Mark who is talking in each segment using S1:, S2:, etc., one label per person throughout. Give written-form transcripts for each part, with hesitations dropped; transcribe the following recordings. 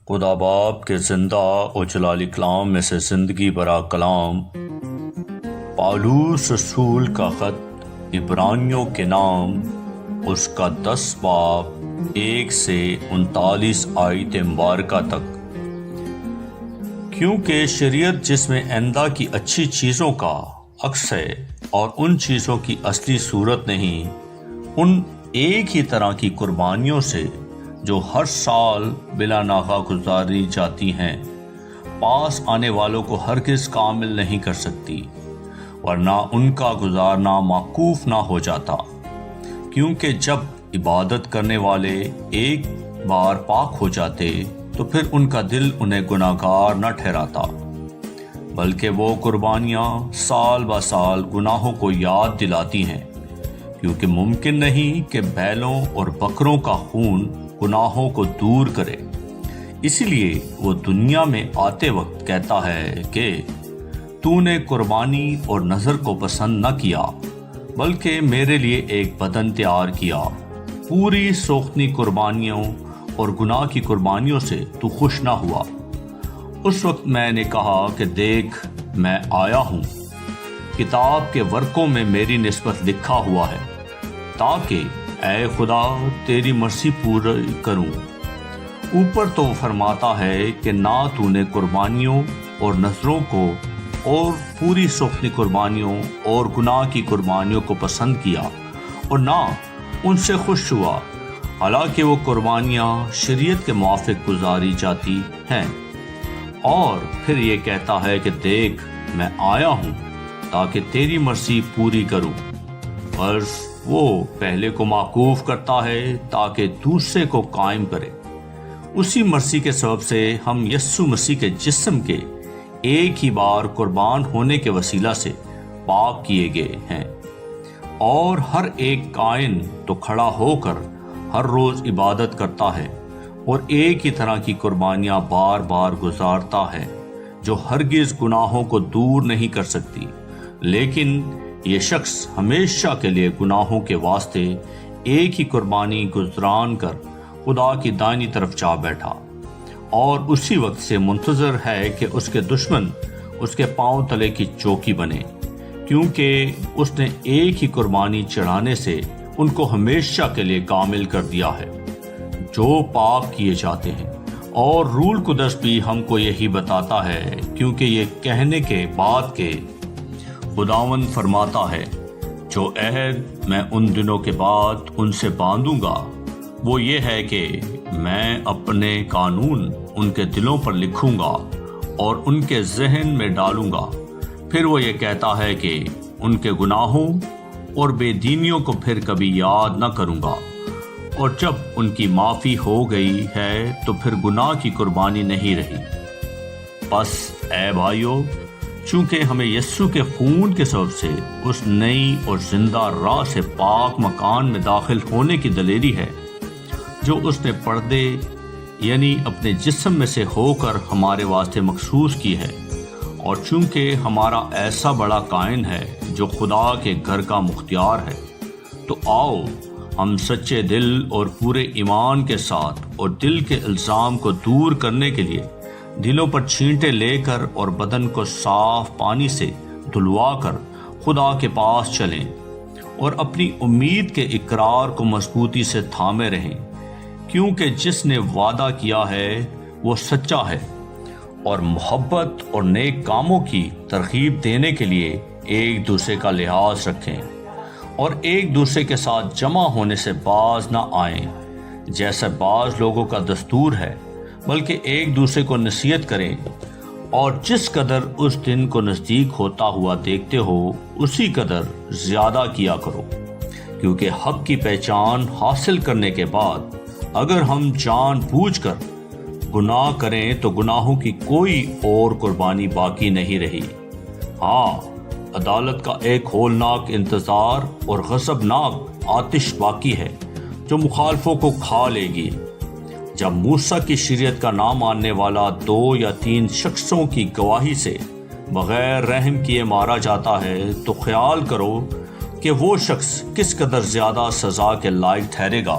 S1: خدا باپ کے زندہ و جلالی کلام میں سے زندگی برا کلام، پالوس رسول کا خط عبرانیوں کے نام، اس کا 10 باب 1 سے 39 آیت مبارکہ تک۔ کیونکہ شریعت جس میں آئندہ کی اچھی چیزوں کا عکس ہے اور ان چیزوں کی اصلی صورت نہیں، ان ایک ہی طرح کی قربانیوں سے جو ہر سال بلا ناغہ گزاری جاتی ہیں، پاس آنے والوں کو ہرگز کامل نہیں کر سکتی، ورنہ ان کا گزارنا موقوف نہ ہو جاتا۔ کیونکہ جب عبادت کرنے والے ایک بار پاک ہو جاتے تو پھر ان کا دل انہیں گناہگار نہ ٹھہراتا، بلکہ وہ قربانیاں سال بہ سال گناہوں کو یاد دلاتی ہیں، کیونکہ ممکن نہیں کہ بیلوں اور بکروں کا خون گناہوں کو دور کرے۔ اسی لیے وہ دنیا میں آتے وقت کہتا ہے کہ تو نے قربانی اور نذر کو پسند نہ کیا، بلکہ میرے لیے ایک بدن تیار کیا۔ پوری سوختنی قربانیوں اور گناہ کی قربانیوں سے تو خوش نہ ہوا۔ اس وقت میں نے کہا کہ دیکھ، میں آیا ہوں، کتاب کے ورقوں میں میری نسبت لکھا ہوا ہے، تاکہ اے خدا تیری مرضی پوری کروں۔ اوپر تو فرماتا ہے کہ نہ تو نے قربانیوں اور نذروں کو اور پوری سوختنی قربانیوں اور گناہ کی قربانیوں کو پسند کیا اور نہ ان سے خوش ہوا، حالانکہ وہ قربانیاں شریعت کے موافق گزاری جاتی ہیں۔ اور پھر یہ کہتا ہے کہ دیکھ، میں آیا ہوں تاکہ تیری مرضی پوری کروں۔ غرض وہ پہلے کو موقوف کرتا ہے تاکہ دوسرے کو قائم کرے۔ اسی مرضی کے سبب سے ہم یسوع مسیح کے جسم کے ایک ہی بار قربان ہونے کے وسیلہ سے پاک کیے گئے ہیں، اور ہر ایک کائن تو کھڑا ہو کر ہر روز عبادت کرتا ہے اور ایک ہی طرح کی قربانیاں بار بار گزارتا ہے جو ہرگز گناہوں کو دور نہیں کر سکتی، لیکن یہ شخص ہمیشہ کے لیے گناہوں کے واسطے ایک ہی قربانی گزران کر خدا کی دائنی طرف جا بیٹھا، اور اسی وقت سے منتظر ہے کہ اس کے دشمن اس کے پاؤں تلے کی چوکی بنے، کیونکہ اس نے ایک ہی قربانی چڑھانے سے ان کو ہمیشہ کے لیے کامل کر دیا ہے جو پاک کیے جاتے ہیں۔ اور روح القدس بھی ہم کو یہی بتاتا ہے، کیونکہ یہ کہنے کے بعد کہ خداوند فرماتا ہے، جو عہد میں ان دنوں کے بعد ان سے باندھوں گا وہ یہ ہے کہ میں اپنے قانون ان کے دلوں پر لکھوں گا اور ان کے ذہن میں ڈالوں گا۔ پھر وہ یہ کہتا ہے کہ ان کے گناہوں اور بے دینیوں کو پھر کبھی یاد نہ کروں گا، اور جب ان کی معافی ہو گئی ہے تو پھر گناہ کی قربانی نہیں رہی۔ بس اے بھائیو، چونکہ ہمیں یسوع کے خون کے سبب سے اس نئی اور زندہ راہ سے پاک مکان میں داخل ہونے کی دلیری ہے جو اس نے پردے یعنی اپنے جسم میں سے ہو کر ہمارے واسطے مخصوص کی ہے، اور چونکہ ہمارا ایسا بڑا کائن ہے جو خدا کے گھر کا مختار ہے، تو آؤ ہم سچے دل اور پورے ایمان کے ساتھ اور دل کے الزام کو دور کرنے کے لیے دلوں پر چھینٹے لے کر اور بدن کو صاف پانی سے دھلوا کر خدا کے پاس چلیں، اور اپنی امید کے اقرار کو مضبوطی سے تھامے رہیں، کیونکہ جس نے وعدہ کیا ہے وہ سچا ہے۔ اور محبت اور نیک کاموں کی ترغیب دینے کے لیے ایک دوسرے کا لحاظ رکھیں، اور ایک دوسرے کے ساتھ جمع ہونے سے باز نہ آئیں جیسا بعض لوگوں کا دستور ہے، بلکہ ایک دوسرے کو نصیحت کریں، اور جس قدر اس دن کو نزدیک ہوتا ہوا دیکھتے ہو اسی قدر زیادہ کیا کرو، کیونکہ حق کی پہچان حاصل کرنے کے بعد اگر ہم جان بوجھ کر گناہ کریں تو گناہوں کی کوئی اور قربانی باقی نہیں رہی۔ ہاں، عدالت کا ایک ہولناک انتظار اور غضبناک آتش باقی ہے جو مخالفوں کو کھا لے گی۔ جب موسیٰ کی شریعت کا نہ ماننے والا 2 یا 3 شخصوں کی گواہی سے بغیر رحم کیے مارا جاتا ہے تو خیال کرو کہ وہ شخص کس قدر زیادہ سزا کے لائق ٹھہرے گا،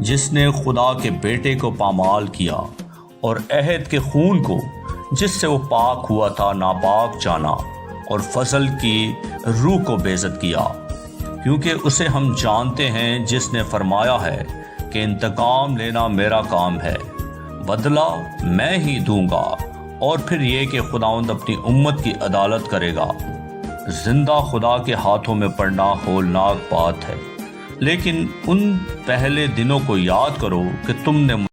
S1: جس نے خدا کے بیٹے کو پامال کیا اور عہد کے خون کو جس سے وہ پاک ہوا تھا ناپاک جانا اور فضل کی روح کو بے عزت کیا، کیونکہ اسے ہم جانتے ہیں جس نے فرمایا ہے کہ انتقام لینا میرا کام ہے، بدلہ میں ہی دوں گا۔ اور پھر یہ کہ خداوند اپنی امت کی عدالت کرے گا۔ زندہ خدا کے ہاتھوں میں پڑنا ہولناک بات ہے، لیکن ان پہلے دنوں کو یاد کرو کہ تم نے